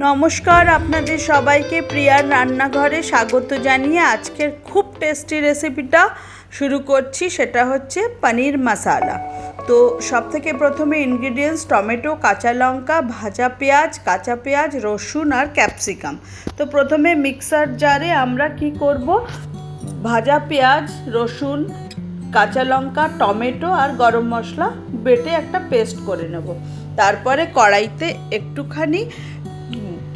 নমস্কার, আপনাদের সবাইকে প্রিয়ার রান্নাঘরে স্বাগত জানিয়ে আজকের খুব টেস্টি রেসিপিটা শুরু করছি। সেটা হচ্ছে পনির মশালা। তো সবথেকে প্রথমে ইনগ্রিডিয়েন্টস টমেটো, কাঁচা লঙ্কা, ভাজা পেঁয়াজ, কাঁচা পেঁয়াজ, রসুন আর ক্যাপসিকাম। তো প্রথমে মিক্সার জারে আমরা কি করব, ভাজা পেঁয়াজ, রসুন, কাঁচা লঙ্কা, টমেটো আর গরম মশলা বেটে একটা পেস্ট করে নেব। তারপরে কড়াইতে একটুখানি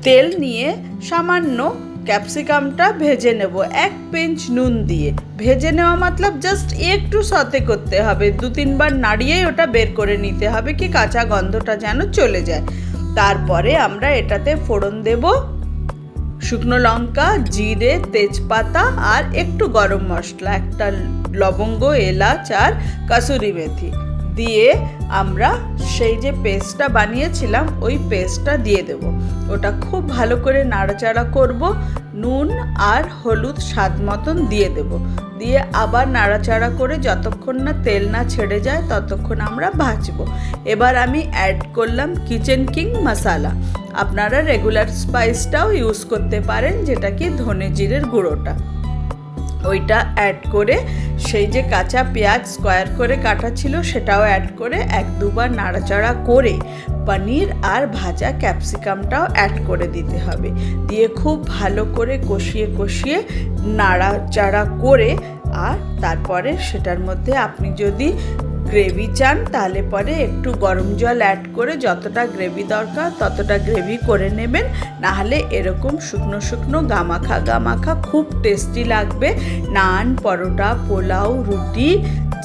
তেল নিয়ে সামান্য ক্যাপসিকামটা ভেজে নেব, 1 পিঞ্চ নুন দিয়ে। ভেজে নেওয়া মতলব জাস্ট একটু সতে করতে হবে, 2-3 বার নাড়িয়েই ওটা বের করে নিতে হবে, কি কাঁচা গন্ধটা যেন চলে যায়। তারপরে আমরা এটাতে ফোড়ন দেব শুকনো লঙ্কা, জিরে, তেজপাতা আর একটু গরম মশলা, একটা লবঙ্গ, এলাচ আর কাসুরি মেথি দিয়ে আমরা সেই যে পেস্টটা বানিয়েছিলাম ওই পেস্টটা দিয়ে দেব। ওটা খুব ভালো করে নাড়াচাড়া করব, নুন আর হলুদ স্বাদ মতন দিয়ে দেব, দিয়ে আবার নাড়াচাড়া করে যতক্ষণ না তেল না ছেড়ে যায় ততক্ষণ আমরা ভাজবো। এবার আমি অ্যাড করলাম কিচেন কিং মশালা। আপনারা রেগুলার স্পাইসটাও ইউজ করতে পারেন, যেটা কি ধনে জিরের গুঁড়োটা। ওইটা অ্যাড করে সেই যে কাঁচা পেঁয়াজ স্কোয়ার করে কাটা ছিল সেটাও অ্যাড করে 1-2 বার নাড়াচাড়া করে পনির আর ভাজা ক্যাপসিকামটাও অ্যাড করে দিতে হবে। দিয়ে খুব ভালো করে কষিয়ে নাড়াচাড়া করে আর তারপরে সেটার মধ্যে আপনি যদি গ্রেভি চান তাহলে পরে একটু গরম জল অ্যাড করে যতটা গ্রেভি দরকার ততটা গ্রেভি করে নেবেন, নাহলে এরকম শুকনো শুকনো গামাখা খুব টেস্টি লাগবে। নান, পরোটা, পোলাও, রুটি,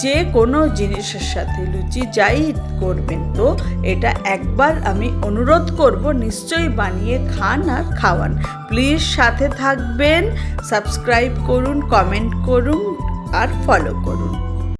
যে কোনো জিনিসের সাথে, লুচি যাই করবেন। তো এটা একবার আমি অনুরোধ করব নিশ্চয়ই বানিয়ে খান আর খাওয়ান। প্লিজ সাথে থাকবেন, সাবস্ক্রাইব করুন, কমেন্ট করুন আর ফলো করুন।